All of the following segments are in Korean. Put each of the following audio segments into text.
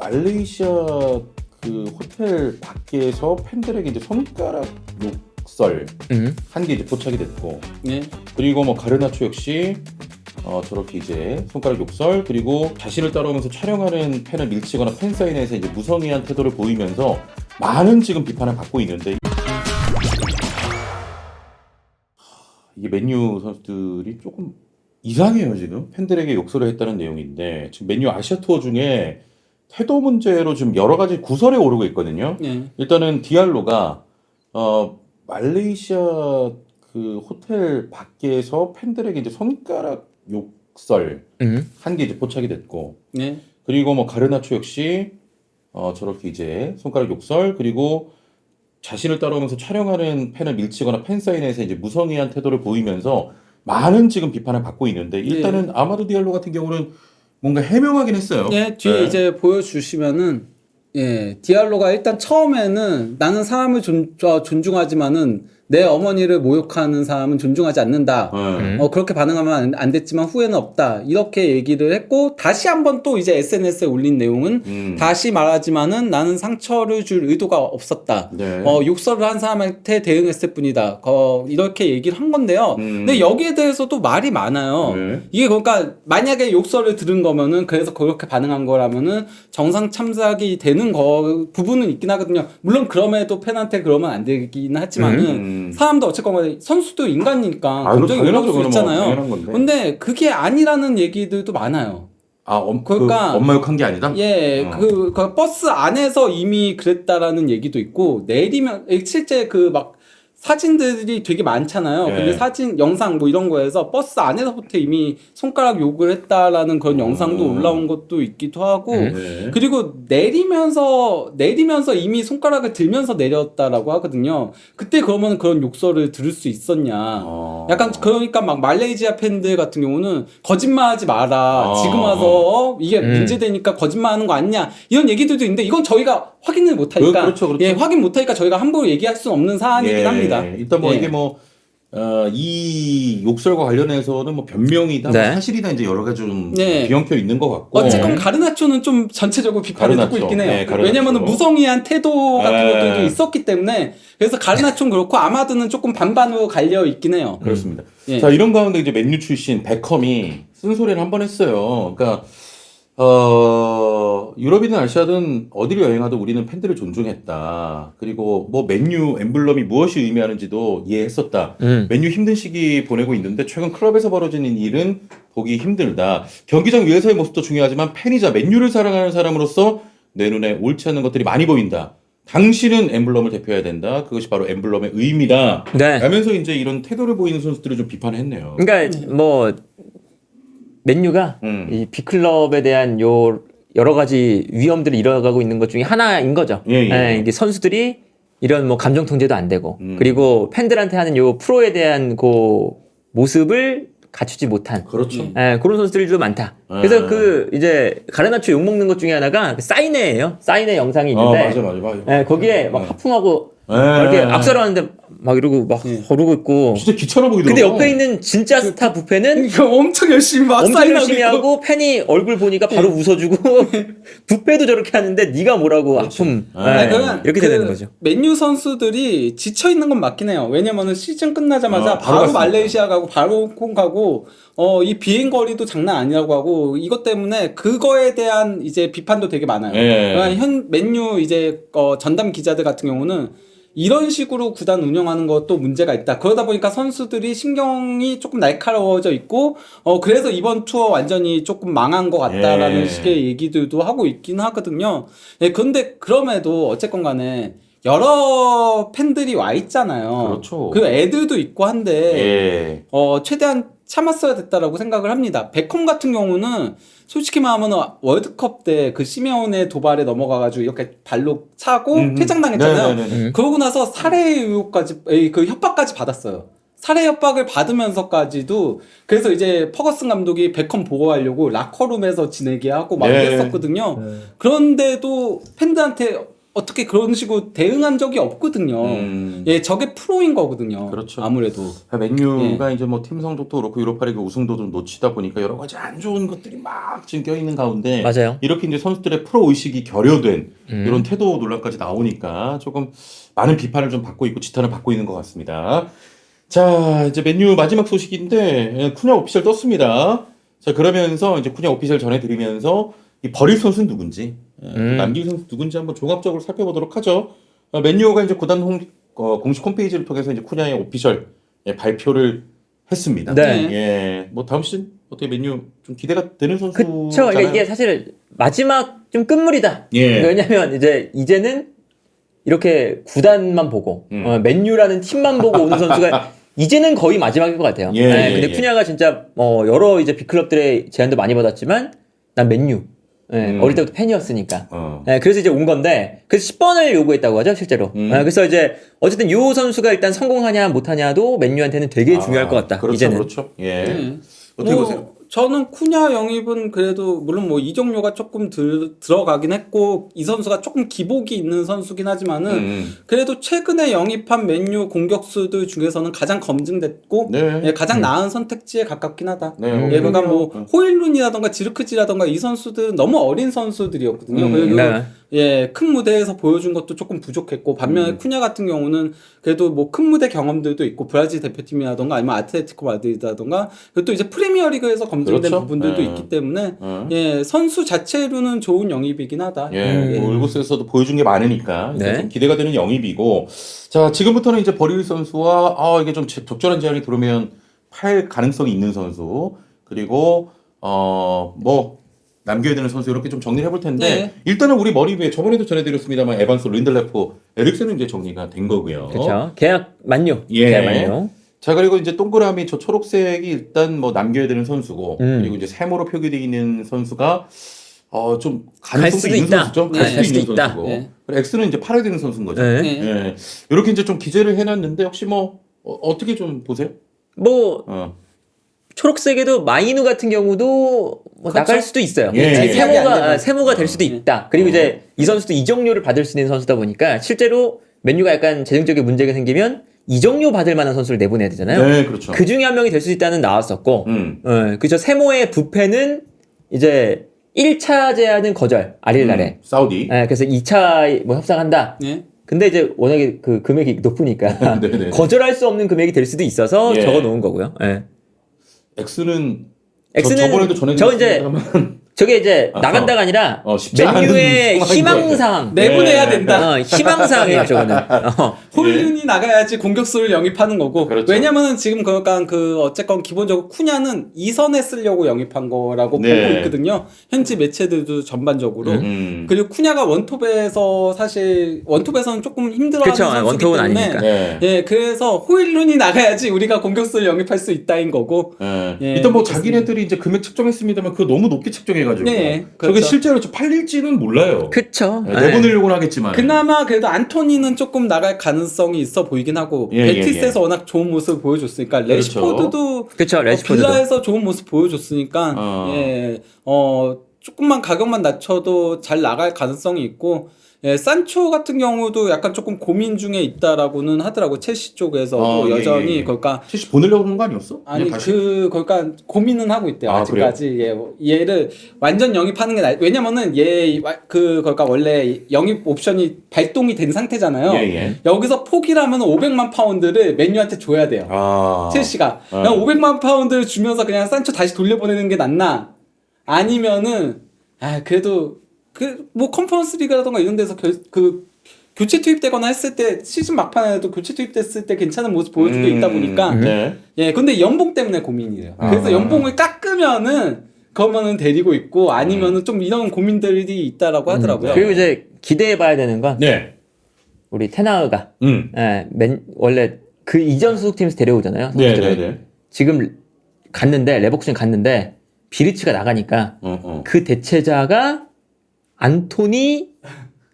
말레이시아 그 호텔 밖에서 팬들에게 이제 손가락 욕설 한 게 이제 포착이 됐고, 네. 그리고 뭐 가르나초 역시 저렇게 이제 손가락 욕설, 그리고 자신을 따라오면서 촬영하는 팬을 밀치거나 팬 사인회에서 이제 무성의한 태도를 보이면서 많은 지금 비판을 받고 있는데, 이게 맨유 선수들이 조금 이상해요. 지금 팬들에게 욕설을 했다는 내용인데, 지금 맨유 아시아 투어 중에 태도 문제로 지금 여러 가지 구설에 오르고 있거든요. 네. 일단은 디알로가 말레이시아 그 호텔 밖에서 팬들에게 이제 손가락 욕설 한 게 이제 포착이 됐고, 네. 그리고 뭐 가르나초 역시 저렇게 이제 손가락 욕설, 그리고 자신을 따라오면서 촬영하는 팬을 밀치거나 팬 사인회에서 이제 무성의한 태도를 보이면서 많은 지금 비판을 받고 있는데, 일단은 아마도 디알로 같은 경우는 뭔가 해명하긴 했어요. 네, 뒤에 이제 보여주시면은, 예, 디알로가 일단 처음에는 나는 사람을 존중하지만은 내 어머니를 모욕하는 사람은 존중하지 않는다. 그렇게 반응하면 안 됐지만 후회는 없다. 이렇게 얘기를 했고, 다시 한번 또 이제 SNS에 올린 내용은 다시 말하지만은 나는 상처를 줄 의도가 없었다. 네. 욕설을 한 사람한테 대응했을 뿐이다. 이렇게 얘기를 한 건데요. 근데 여기에 대해서도 말이 많아요. 네. 이게 그러니까 만약에 욕설을 들은 거면은 그래서 그렇게 반응한 거라면은 정상 참작이 되는 부분은 있긴 하거든요. 물론 그럼에도 팬한테 그러면 안 되긴 하지만은 사람도 어쨌건 선수도 인간이니까 감정이 올라올 수 있잖아요. 근데 그게 아니라는 얘기들도 많아요. 그러니까 엄마 욕한 게 아니다? 예, 그 버스 안에서 이미 그랬다라는 얘기도 있고, 내리면 실제 그 막 사진들이 되게 많잖아요. 네. 근데 사진, 영상 뭐 이런 거에서 버스 안에서부터 이미 손가락 욕을 했다라는 그런 영상도 올라온 것도 있기도 하고, 그리고 내리면서 이미 손가락을 들면서 내렸다라고 하거든요. 그때 그러면 그런 욕설을 들을 수 있었냐. 약간 그러니까 막 말레이시아 팬들 같은 경우는 거짓말하지 마라. 지금 와서 이게 문제되니까 거짓말하는 거 아니냐. 이런 얘기들도 있는데, 이건 저희가 확인을 못하니까. 그렇죠. 예, 확인 못하니까 저희가 함부로 얘기할 수는 없는 사안이긴 합니다. 일단 뭐 이게 뭐 이 욕설과 관련해서는 뭐 변명이다, 뭐 사실이다, 이제 여러 가지 좀 비엉켜 있는 것 같고. 어쨌건 가르나초는 좀 전체적으로 비판을 듣고 있긴 해요. 왜냐면은 무성의한 태도 같은 것들도 있었기 때문에. 그래서 가르나초는 그렇고 아마드는 조금 반반으로 갈려 있긴 해요. 그렇습니다. 자, 이런 가운데 이제 맨유 출신 베컴이 쓴소리를 한 번 했어요. 그러니까 유럽이든 아시아든 어디를 여행하든 우리는 팬들을 존중했다. 그리고 뭐 맨유 엠블럼이 무엇이 의미하는지도 이해했었다. 맨유 힘든 시기 보내고 있는데 최근 클럽에서 벌어지는 일은 보기 힘들다. 경기장 위에서의 모습도 중요하지만 팬이자 맨유를 사랑하는 사람으로서 내 눈에 옳지 않은 것들이 많이 보인다. 당신은 엠블럼을 대표해야 된다. 그것이 바로 엠블럼의 의미다. 라면서 이제 이런 태도를 보이는 선수들을 좀 비판했네요. 그러니까 뭐 맨유가 이 B클럽에 대한 여러 가지 위험들을 일어나고 있는 것 중에 하나인 거죠. 이게 선수들이 이런 뭐 감정 통제도 안 되고, 그리고 팬들한테 하는 요 프로에 대한 그 모습을 갖추지 못한. 그렇죠. 그런 선수들도 많다. 그래서 그 이제 가르나초 욕 먹는 것 중에 하나가 사인회예요. 사인회 영상이 있는데, 맞아. 거기에 막 하품하고 이렇게 악수를 하는데 막 이러고 막 거르고 있고. 진짜 귀찮아 보이더라고. 근데 옆에 있는 진짜 스타 뷔페는 엄청 열심히 막 엄청 열심히 하고 팬이 얼굴 보니까 바로 웃어주고 뷔페도 저렇게 하는데 네가 뭐라고 아픔 이렇게 되는 거죠. 맨유 선수들이 지쳐 있는 건 맞긴 해요. 왜냐면은 시즌 끝나자마자 바로 말레이시아 가고 바로 홍콩 가고 이 비행 거리도 장난 아니라고 하고, 이것 때문에 그거에 대한 이제 비판도 되게 많아요. 그러니까 맨유 이제 전담 기자들 같은 경우는 이런 식으로 구단 운영하는 것도 문제가 있다. 그러다 보니까 선수들이 신경이 조금 날카로워져 있고, 그래서 이번 투어 완전히 조금 망한 것 같다라는 식의 얘기들도 하고 있긴 하거든요. 그런데 그럼에도 어쨌건 간에 여러 팬들이 와 있잖아요. 그렇죠. 그 애들도 있고 한데, 최대한 참았어야 됐다라고 생각을 합니다. 베컴 같은 경우는 솔직히 말하면 월드컵 때 그 시메온의 도발에 넘어가가지고 이렇게 발로 차고 퇴장당했잖아요. 그러고 나서 살해 의혹까지, 그 협박까지 받았어요. 살해 협박을 받으면서까지도, 그래서 이제 퍼거슨 감독이 베컴 보호하려고 라커룸에서 지내게 하고 막 이랬었거든요. 그런데도 팬들한테 어떻게 그런 식으로 대응한 적이 없거든요. 예, 저게 프로인 거거든요. 그렇죠. 아무래도. 맨유가 이제 뭐 팀 성적도 그렇고 유로파리그 우승도 좀 놓치다 보니까 여러 가지 안 좋은 것들이 막 지금 껴있는 가운데 맞아요. 이렇게 이제 선수들의 프로 의식이 결여된 이런 태도 논란까지 나오니까 조금 많은 비판을 좀 받고 있고 지탄을 받고 있는 것 같습니다. 자, 이제 맨유 마지막 소식인데 쿠냐 오피셜 떴습니다. 자, 그러면서 이제 쿠냐 오피셜 전해드리면서 이 버릴 선수는 누군지, 남길 선수 누군지 한번 종합적으로 살펴보도록 하죠. 맨유가 이제 구단 공식 홈페이지를 통해서 이제 쿠냐의 오피셜 발표를 했습니다. 네. 예, 뭐 다음 시즌 어떻게 맨유 좀 기대가 되는 선수? 그쵸. 그러니까 이게 사실 마지막 좀 끝물이다. 예. 왜냐면 이제는 이렇게 구단만 보고 맨유라는 팀만 보고 오는 선수가 이제는 거의 마지막일 것 같아요. 예, 네, 근데 예. 쿠냐가 진짜 여러 이제 빅클럽들의 제안도 많이 받았지만 난 맨유. 네, 어릴 때부터 팬이었으니까. 네, 그래서 이제 온 건데 그래서 10번을 요구했다고 하죠 실제로. 그래서 이제 어쨌든 요 선수가 일단 성공하냐 못하냐도 맨유한테는 되게 중요할 것 같다. 그렇죠, 이제는. 그렇죠. 예. 어떻게 보세요? 저는 쿠냐 영입은 그래도 물론 뭐 이정료가 조금 들어가긴 했고 이 선수가 조금 기복이 있는 선수긴 하지만은 그래도 최근에 영입한 맨유 공격수들 중에서는 가장 검증됐고 네. 예, 가장 나은 선택지에 가깝긴 하다. 네, 예, 그러니까 뭐 호일룬이라던가 지르크지라던가 이 선수들은 너무 어린 선수들이었거든요. 그리고 네. 예, 큰 무대에서 보여준 것도 조금 부족했고 반면에 쿠냐 같은 경우는 그래도 뭐 큰 무대 경험들도 있고 브라질 대표팀이라던가 아니면 아틀레티코 마드리드라던가 그리고 또 이제 프리미어리그에서 검증된 그렇죠. 부분들도 예. 있기 때문에 예, 선수 자체로는 좋은 영입이긴 하다. 예, 뭐 울브스에서도 보여준 게 많으니까 이제 네. 좀 기대가 되는 영입이고, 자 지금부터는 이제 버릴 선수와 이게 좀 적절한 제안이 들어오면 팔 가능성이 있는 선수, 그리고 뭐 남겨야 되는 선수 이렇게 좀 정리를 해볼 텐데 네. 일단은 우리 머리 위에 저번에도 전해드렸습니다만 에반스, 린들레프, 에릭슨은 이제 정리가 된 거고요. 그렇죠. 계약 만료. 예. 계약 만료. 자 그리고 이제 동그라미 저 초록색이 일단 뭐 남겨야 되는 선수고, 그리고 이제 세모로 표기되어 있는 선수가 좀 가능성도 수도 있는 있다. 선수죠. 네. 갈 수도 갈 수도 있는 있다. 선수고. 네. 그리고 X는 이제 팔아야 되는 선수인 거죠. 네. 네. 예. 이렇게 이제 좀 기재를 해놨는데 혹시 뭐 어떻게 좀 보세요? 뭐 초록색에도 마이누 같은 경우도 뭐 그렇죠. 나갈 수도 있어요. 예. 재계약이 안 되면. 세모가 될 수도 있다. 그리고 이제 이 선수도 이적료를 받을 수 있는 선수다 보니까 실제로 맨유가 약간 재정적인 문제가 생기면 이적료 받을 만한 선수를 내보내야 되잖아요. 네, 그렇죠. 그 중에 한 명이 될 수 있다는 나왔었고, 그죠. 세모의 부패는 이제 1차 제안은 거절, 아릴날에. 사우디. 예, 그래서 2차 뭐 협상한다. 예. 근데 이제 워낙에 그 금액이 높으니까 네네. 거절할 수 없는 금액이 될 수도 있어서 예. 적어 놓은 거고요. 예. X는 X는 저번에도 저 이제 전해드렸습니다만 저게 이제 나간다가 아니라 쉽지 않은 맨유의 상황인 희망사항. 내보내야 네. 된다. 희망사항이에요, 저거는. 호일룬이 나가야지 공격수를 영입하는 거고. 그렇죠. 왜냐면은 지금 그러니까 어쨌건 기본적으로 쿠냐는 2선에 쓰려고 영입한 거라고 네. 보고 있거든요. 현지 매체들도 전반적으로. 음. 그리고 쿠냐가 원톱에서 사실 원톱에서는 조금 힘들어하는 그쵸, 선수이기 원톱은 때문에 아니니까. 네. 예, 그래서 호일룬이 나가야지 우리가 공격수를 영입할 수 있다인 거고. 예. 예, 일단 뭐 그렇습니다. 자기네들이 이제 금액 책정했습니다만 그거 너무 높게 책정해가지고 네, 저게 그렇죠. 실제로 좀 팔릴지는 몰라요. 그쵸. 예, 내보내려고는 하겠지만. 그나마 그래도 안토니는 조금 나갈 가능성이 있어 보이긴 하고 예, 베티스에서 워낙 좋은 모습을 보여줬으니까 레시포드도 그쵸, 레시포드도. 빌라에서 좋은 모습 보여줬으니까 조금만 가격만 낮춰도 잘 나갈 가능성이 있고 산초 같은 경우도 약간 조금 고민 중에 있다라고는 하더라고 첼시 쪽에서도 여전히 그러니까 첼시 보내려고 그런 거 아니었어? 아니 그냥 다시? 그러니까 고민은 하고 있대요 아, 아직까지. 얘를 완전 영입하는 게 왜냐면은 그러니까 원래 영입 옵션이 발동이 된 상태잖아요. 예. 여기서 포기라면 500만 파운드를 맨유한테 줘야 돼요. 첼시가 그냥 500만 파운드를 주면서 그냥 산초 다시 돌려보내는 게 낫나? 아니면은 그래도 뭐 컨퍼런스 리그라던가 이런 데서 교체 투입되거나 했을 때 시즌 막판에도 교체 투입됐을 때 괜찮은 모습 보여주고 있다 보니까 네. 근데 연봉 때문에 고민이에요. 그래서 연봉을 깎으면은 그러면은 데리고 있고 아니면은 좀 이런 고민들이 있다라고 하더라고요. 그리고 이제 기대해봐야 되는 건 네. 우리 테나흐가 원래 그 이전 소속팀에서 데려오잖아요. 선수들을. 네. 지금 레버쿠젠 갔는데 비르치가 나가니까 그 대체자가 안토니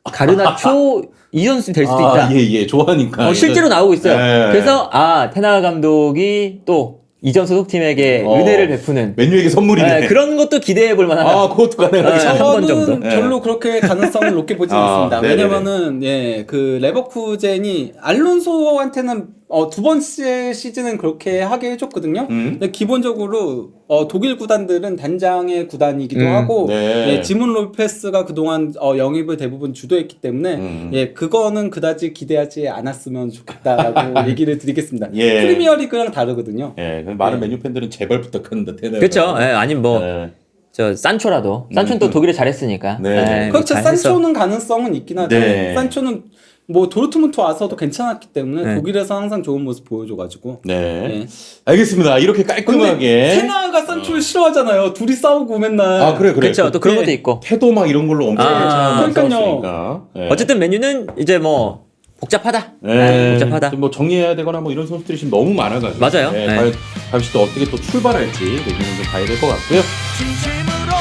가르나초 이 선수 될 수도 있다. 예. 좋아하니까. 실제로 나오고 있어요. 네. 그래서 테나흐 감독이 또 이전 소속팀에게 어. 은혜를 베푸는 맨유에게 선물이네. 네, 그런 것도 기대해 볼 만하다. 아, 그것도 가능하겠다. 네. 한번 정도. 저는 별로 그렇게 가능성을 높게 보지 않습니다. 네네네. 왜냐면은 그 레버쿠젠이 알론소한테는 두 번째 시즌은 그렇게 하게 해줬거든요. 근데 기본적으로 독일 구단들은 단장의 구단이기도 하고 네. 지문 로페스가 그동안 영입을 대부분 주도했기 때문에 그거는 그다지 기대하지 않았으면 좋겠다라고 얘기를 드리겠습니다. 예. 프리미어리그랑 다르거든요. 예, 많은 맨유 팬들은 제발 부탁한다. 그렇죠. 예, 아니면 뭐 네. 저 산초라도 산초는 또 독일에 잘했으니까. 네. 예, 그렇죠. 잘했어. 산초는 가능성은 있긴 하죠. 네. 산초는 뭐 도르트문트 와서도 괜찮았기 때문에 네. 독일에서 항상 좋은 모습 보여줘가지고. 네. 알겠습니다. 이렇게 깔끔하게. 테나가 산초를 싫어하잖아요. 둘이 싸우고 맨날. 아, 그래. 그렇죠. 또 그런 네. 것도 있고. 태도 막 이런 걸로 엄청 그러니까요. 싸웠으니까. 네. 어쨌든 메뉴는 이제 뭐 복잡하다. 네. 복잡하다. 좀 뭐 정리해야 되거나 뭐 이런 선수들이 지금 너무 많아가지고. 맞아요. 네. 네. 과연 다음시 또 어떻게 또 출발할지 내년은 좀 봐야 될 것 같고요. 진심으로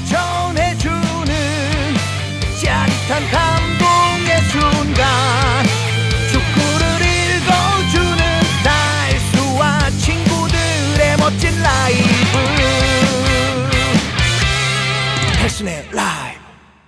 전해주는 짜릿한 감동의 순간 축구를 읽어주는 달수와 친구들의 멋진 라이브 패션의 라이브